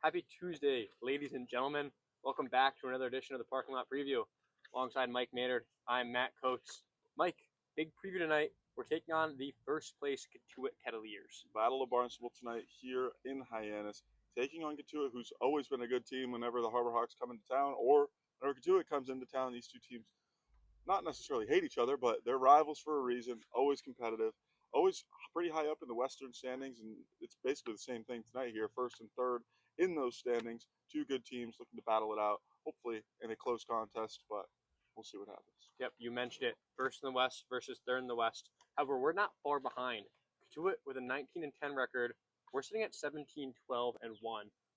Happy Tuesday, ladies and gentlemen. Welcome back to another edition of the Parking Lot Preview. Alongside Mike Maynard, I'm Matt Coates. Mike, big preview tonight. We're taking on the first place Cotuit Kettleers. Battle of Barnstable tonight here in Hyannis, taking on Cotuit, who's always been a good team whenever the Harbor Hawks come into town, or whenever Cotuit comes into town. These two teams not necessarily hate each other, but they're rivals for a reason, always competitive, always pretty high up in the Western standings, and it's basically the same thing tonight here, first and third in those standings. Two good teams looking to battle it out, hopefully in a close contest, but we'll see what happens. Yep, you mentioned it. First in the West versus third in the West. However, we're not far behind. Cotuit with a 19-10 record. We're sitting at 17-12-1.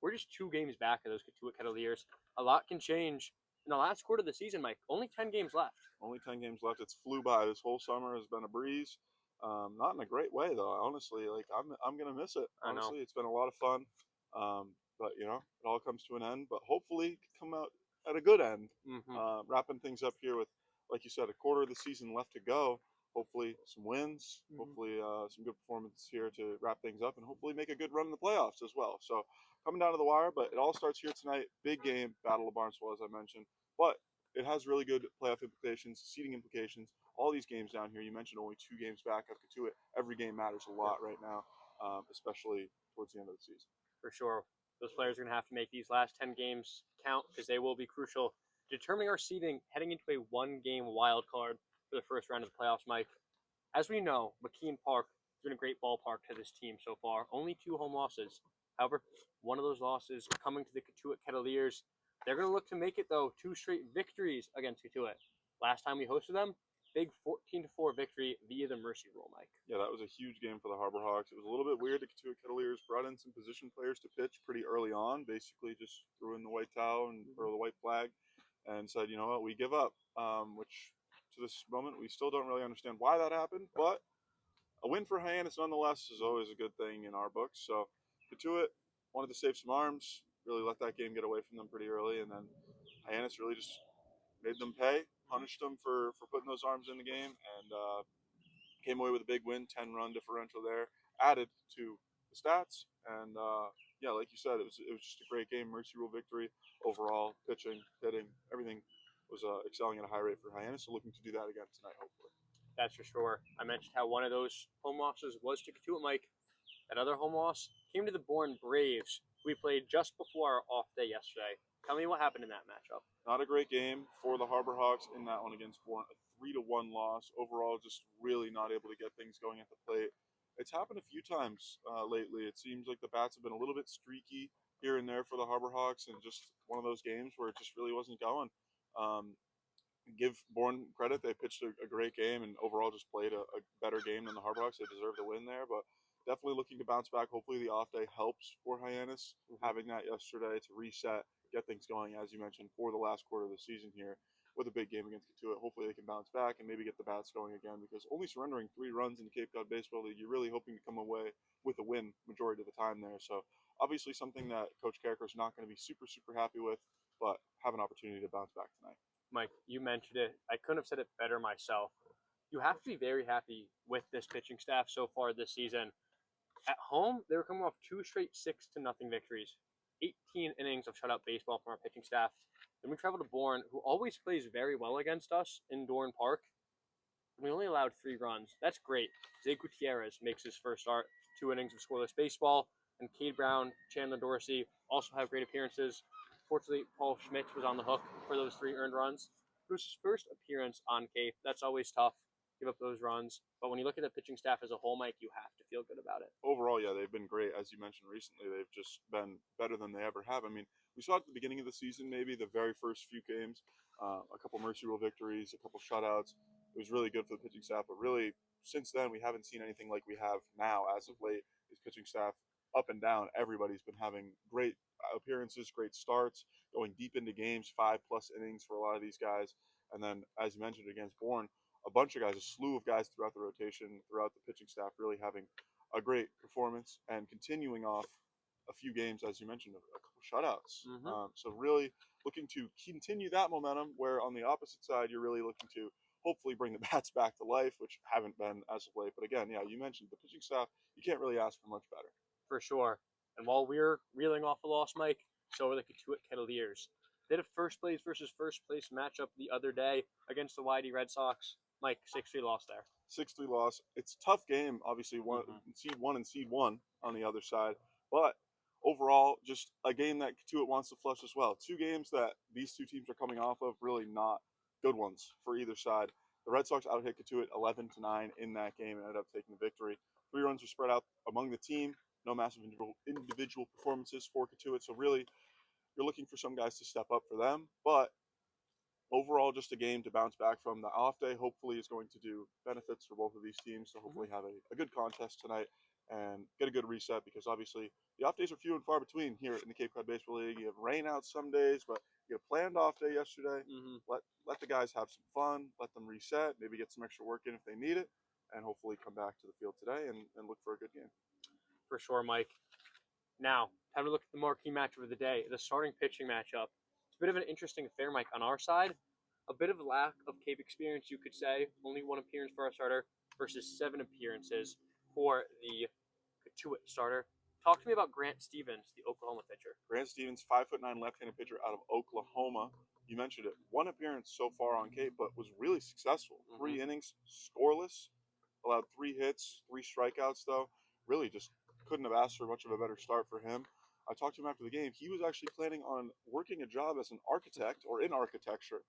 We're just 2 games back of those Cotuit Kettleers. A lot can change in the last quarter of the season, Mike. Only 10 games left. Only 10 games left. It's flew by. This whole summer has been a breeze. Not in a great way though. Honestly, like I'm gonna miss it. Honestly, it's been a lot of fun. But you know, it all comes to an end. But hopefully, come out at a good end. Wrapping things up here with, like you said, a quarter of the season left to go. Hopefully, some wins. Hopefully, some good performances here to wrap things up, and hopefully make a good run in the playoffs as well. So coming down to the wire, but it all starts here tonight. Big game, Battle of Barnstable, as I mentioned. But it has really good playoff implications, seeding implications. All these games down here, you mentioned only 2 games back of Cotuit. Every game matters a lot right now, especially towards the end of the season. For sure. Those players are going to have to make these last 10 games count because they will be crucial, determining our seeding heading into a 1-game wild card for the first round of the playoffs, Mike. As we know, McKean Park has been a great ballpark to this team so far. Only 2 home losses. However, one of those losses coming to the Cotuit Kettleers. They're going to look to make it, though, 2 straight victories against Cotuit. Last time we hosted them, big 14-4 victory via the Mercy Rule, Mike. Yeah, that was a huge game for the Harbor Hawks. It was a little bit weird. The Cotuit Kettleers brought in some position players to pitch pretty early on, basically just threw in the white towel and throw the white flag and said, you know what, we give up, which to this moment we still don't really understand why that happened, but a win for Hyannis nonetheless is always a good thing in our books. So Cotuit wanted to save some arms, really let that game get away from them pretty early, and then Hyannis really just made them pay, punished them for putting those arms in the game, and came away with a big win, 10-run differential there, added to the stats. And yeah, like you said, it was just a great game, Mercy Rule victory overall, pitching, hitting, everything was excelling at a high rate for Hyannis. So looking to do that again tonight, hopefully. That's for sure. I mentioned how one of those home losses was to Cotuit, Mike. That other home loss came to the Bourne Braves, who we played just before our off day yesterday. Tell me what happened in that matchup. Not a great game for the Harbor Hawks in that one against Bourne. A 3-1 loss. Overall, just really not able to get things going at the plate. It's happened a few times lately. It seems like the bats have been a little bit streaky here and there for the Harbor Hawks, and just one of those games where it just really wasn't going. Give Bourne credit. They pitched a great game and overall just played a better game than the Harbor Hawks. They deserved a win there, but definitely looking to bounce back. Hopefully the off day helps for Hyannis, having that yesterday to reset, get things going, as you mentioned, for the last quarter of the season here with a big game against Cotuit. Hopefully they can bounce back and maybe get the bats going again, because only surrendering 3 runs in the Cape Cod Baseball League, you're really hoping to come away with a win majority of the time there. So obviously something that Coach Carricker's not going to be super happy with, but have an opportunity to bounce back tonight. Mike, you mentioned it. I couldn't have said it better myself. You have to be very happy with this pitching staff so far this season. At home, they were coming off 2 straight 6-0 victories. 18 innings of shutout baseball from our pitching staff. Then we traveled to Bourne, who always plays very well against us in Dorn Park. We only allowed 3 runs. That's great. Zay Gutierrez makes his first start, 2 innings of scoreless baseball. And Cade Brown, Chandler Dorsey also have great appearances. Fortunately, Paul Schmitz was on the hook for those 3 earned runs. It was his first appearance on Cape. That's always tough, give up those runs. But when you look at the pitching staff as a whole, Mike, you have to feel good about it. Overall, yeah, they've been great. As you mentioned recently, they've just been better than they ever have. I mean, we saw at the beginning of the season, maybe the very first few games, a couple Mercy Rule victories, a couple shutouts. It was really good for the pitching staff. But really, since then, we haven't seen anything like we have now as of late. This pitching staff, up and down, everybody's been having great appearances, great starts, going deep into games, 5+ innings for a lot of these guys. And then, as you mentioned, against Bourne, a bunch of guys, a slew of guys throughout the rotation, throughout the pitching staff, really having a great performance and continuing off a few games, as you mentioned, a couple shutouts. So really looking to continue that momentum, where on the opposite side, you're really looking to hopefully bring the bats back to life, which haven't been as of late. But again, yeah, you mentioned the pitching staff. You can't really ask for much better. For sure. And while we're reeling off a loss, Mike, so are the Cotuit Kettleers. They had a first place versus first place matchup the other day against the YD Red Sox. Mike, 6-3 loss there. 6-3 loss. It's a tough game, obviously, seed 1 and seed 1 on the other side. But overall, just a game that Cotuit wants to flush as well. 2 games that these 2 teams are coming off of, really not good ones for either side. The Red Sox out-hit Cotuit 11-9 in that game and ended up taking the victory. 3 runs were spread out among the team. No massive individual performances for Cotuit. So really, you're looking for some guys to step up for them. But overall, just a game to bounce back from. The off day hopefully is going to do benefits for both of these teams. So hopefully have a good contest tonight and get a good reset, because obviously the off days are few and far between here in the Cape Cod Baseball League. You have rain out some days, but you have a planned off day yesterday. Let the guys have some fun, let them reset, maybe get some extra work in if they need it, and hopefully come back to the field today and look for a good game. For sure, Mike. Now, time to look at the marquee matchup of the day, the starting pitching matchup. It's a bit of an interesting affair, Mike, on our side. A bit of lack of Cape experience, you could say. Only 1 appearance for our starter versus 7 appearances for the Cotuit starter. Talk to me about Grant Stevens, the Oklahoma pitcher. Grant Stevens, 5'9" left-handed pitcher out of Oklahoma. You mentioned it. 1 appearance so far on Cape, but was really successful. 3 innings, scoreless, allowed 3 hits, 3 strikeouts though. Really just couldn't have asked for much of a better start for him. I talked to him after the game. He was actually planning on working a job as an architect or in architecture,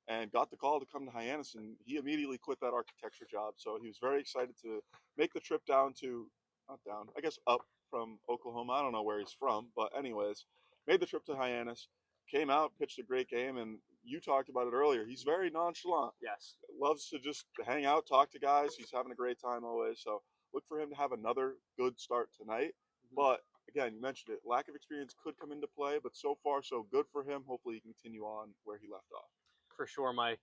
and got the call to come to Hyannis, and he immediately quit that architecture job. So he was very excited to make the trip down to, not down, I guess up from Oklahoma. I don't know where he's from, but anyways, made the trip to Hyannis, came out, pitched a great game, and you talked about it earlier. He's very nonchalant. Yes. Loves to just hang out, talk to guys. He's having a great time always. So look for him to have another good start tonight. But again, you mentioned it. Lack of experience could come into play, but so far so good for him. Hopefully he can continue on where he left off. For sure, Mike.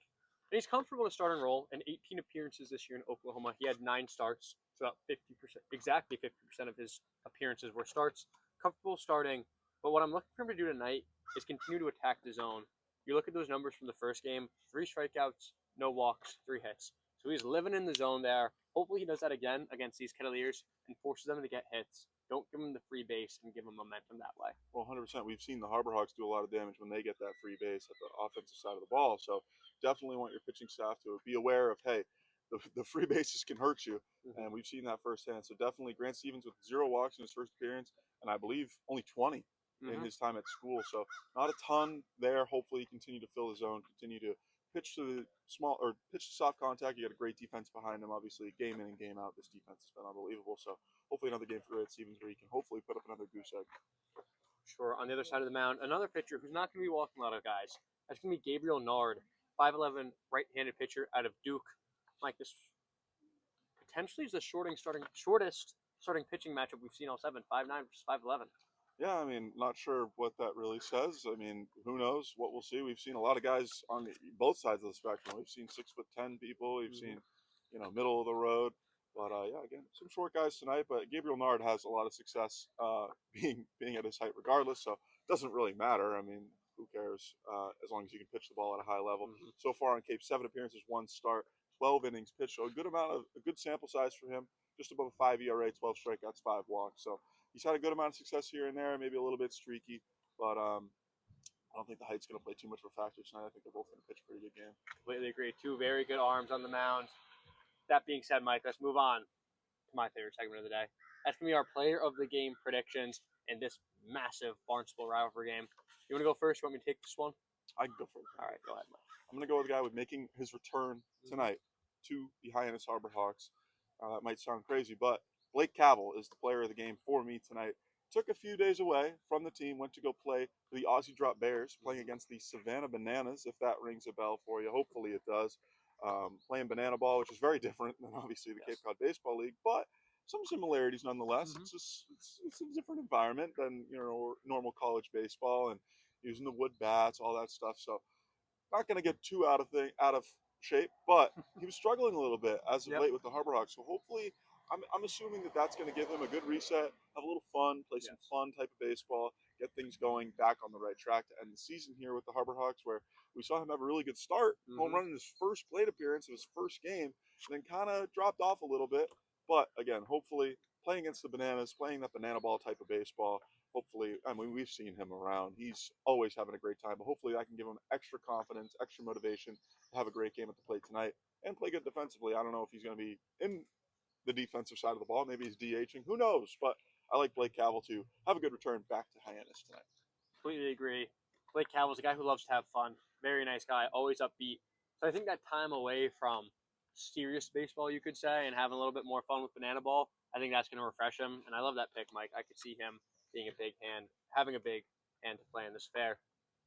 And he's comfortable in a starting role. In 18 appearances this year in Oklahoma, he had 9 starts. So about 50%, exactly 50% of his appearances were starts. Comfortable starting. But what I'm looking for him to do tonight is continue to attack the zone. You look at those numbers from the first game: 3 strikeouts, no walks, 3 hits. So he's living in the zone there. Hopefully he does that again against these Kettleers and forces them to get hits. Don't give them the free base and give them momentum that way. Well, 100%. We've seen the Harbor Hawks do a lot of damage when they get that free base at the offensive side of the ball. So definitely want your pitching staff to be aware of, hey, the free bases can hurt you. And we've seen that firsthand. So definitely Grant Stevens with 0 walks in his first appearance, and I believe only 20 in his time at school. So not a ton there. Hopefully continue to fill the zone, continue to pitch to the pitch to soft contact. You got a great defense behind him, obviously, game in and game out. This defense has been unbelievable. So hopefully another game for Grant Stevens where he can hopefully put up another goose egg. Sure. On the other side of the mound, another pitcher who's not going to be walking a lot of guys. That's going to be Gabriel Nard, 5'11", right-handed pitcher out of Duke. Like, this potentially is the shortest starting pitching matchup we've seen all 7. 5'9" versus 5'11". Yeah, I mean, not sure what that really says. I mean, who knows what we'll see. We've seen a lot of guys on both sides of the spectrum. We've seen 6'10" people. We've seen, middle of the road. But yeah, again, some short guys tonight. But Gabriel Nard has a lot of success being at his height, regardless. So it doesn't really matter. I mean, who cares? As long as you can pitch the ball at a high level. So far on Cape, 7 appearances, 1 start, 12 innings pitched. So a good sample size for him. Just above a 5 ERA, 12 strikeouts, 5 walks. So he's had a good amount of success here and there, maybe a little bit streaky, but I don't think the height's going to play too much of a factor tonight. I think they're both going to pitch a pretty good game. Completely agree. 2 very good arms on the mound. That being said, Mike, let's move on to my favorite segment of the day. That's going to be our player of the game predictions in this massive Barnstable rivalry game. You want to go first? You want me to take this one? I can go first. All right, go ahead, Mike. I'm going to go with the guy with making his return tonight to the Hyannis Harbor Hawks. That might sound crazy, but Blake Cabell is the player of the game for me tonight. Took a few days away from the team, went to go play for the Aussie Drop Bears, playing against the Savannah Bananas, if that rings a bell for you. Hopefully it does. Playing banana ball, which is very different than obviously the Cape Cod Baseball League, but some similarities nonetheless. It's a different environment than normal college baseball, and using the wood bats, all that stuff. So not going to get too out of shape, but he was struggling a little bit as of late with the Harbor Hawks. So hopefully, I'm assuming that that's going to give him a good reset, have a little fun, play some fun type of baseball, get things going back on the right track to end the season here with the Harbor Hawks, where we saw him have a really good start, home run in his first plate appearance of his first game, and then kind of dropped off a little bit. But again, hopefully playing against the Bananas, playing that banana ball type of baseball, hopefully, I mean, we've seen him around. He's always having a great time, but hopefully I can give him extra confidence, extra motivation to have a great game at the plate tonight and play good defensively. I don't know if he's going to be in the defensive side of the ball. Maybe he's DHing. Who knows? But I like Blake Cavill to have a good return back to Hyannis tonight. Completely agree. Blake Cavill's a guy who loves to have fun. Very nice guy, always upbeat. So I think that time away from serious baseball, you could say, and having a little bit more fun with banana ball, I think that's going to refresh him. And I love that pick, Mike. I could see him being a big hand, having a big hand to play in this fair.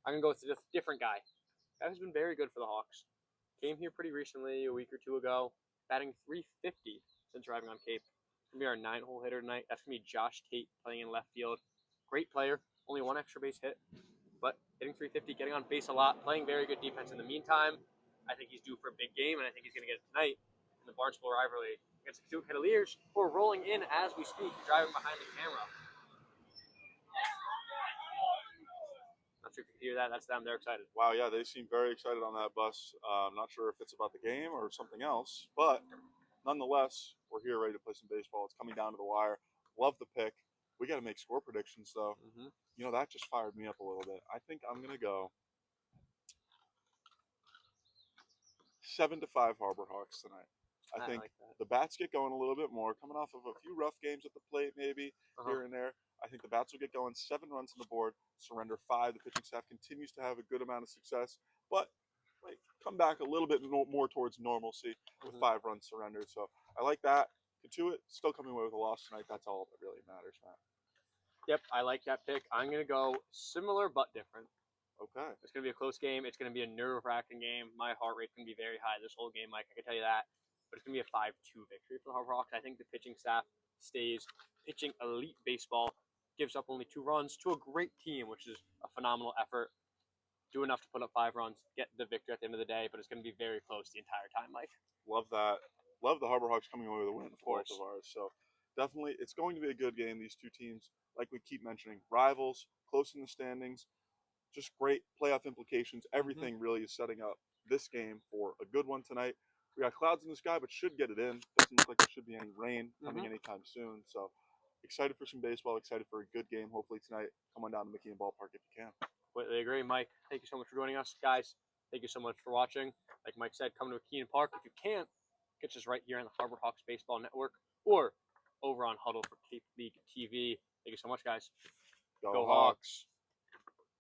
I'm going to go with a different guy. Guy who's been very good for the Hawks. Came here pretty recently, a week or two ago, batting .350 since arriving on Cape. It's going to be our 9-hole hitter tonight. That's going to be Josh Tate playing in left field. Great player. Only one extra base hit, but hitting .350, getting on base a lot, playing very good defense in the meantime. I think he's due for a big game, and I think he's going to get it tonight in the Barnstable rivalry against the Cotuit Kettleers, who are rolling in as we speak, driving behind the camera. Not sure if you can hear that. That's them. They're excited. Wow, yeah, they seem very excited on that bus. I'm not sure if it's about the game or something else, but nonetheless, we're here ready to play some baseball. It's coming down to the wire. Love the pick. We got to make score predictions, though. Mm-hmm. You know, that just fired me up a little bit. I think I'm going to go 7-5 Harbor Hawks tonight. I think like that. the bats get going a little bit more, coming off of a few rough games at the plate, maybe here and there. I think the bats will get going. 7 runs on the board, surrender 5. The pitching staff continues to have a good amount of success, but come back a little bit more towards normalcy with 5 runs surrendered. So I like that. Cotuit still coming away with a loss tonight. That's all that really matters, Matt. Yep, I like that pick. I'm going to go similar but different. Okay. It's going to be a close game. It's going to be a nerve-wracking game. My heart rate's going to be very high this whole game, Mike. I can tell you that. But it's going to be a 5-2 victory for the Harbor Hawks. I think the pitching staff stays pitching elite baseball, gives up only 2 runs to a great team, which is a phenomenal effort. Do enough to put up 5 runs, get the victory at the end of the day, but it's going to be very close the entire time, Mike. Love that. Love the Harbor Hawks coming away with a win, Of course. both of ours. So definitely, it's going to be a good game. These two teams, like we keep mentioning, rivals, close in the standings, just great playoff implications. Everything really is setting up this game for a good one tonight. We got clouds in the sky, but should get it in. Doesn't look like there should be any rain coming anytime soon. So excited for some baseball, excited for a good game. Hopefully tonight, come on down to McKeon Ballpark if you can. Completely agree, Mike. Thank you so much for joining us. Guys, thank you so much for watching. Like Mike said, come to McKeon Park. If you can't, catch us right here on the Harbor Hawks Baseball Network or over on Huddle for Cape League TV. Thank you so much, guys. Go Hawks.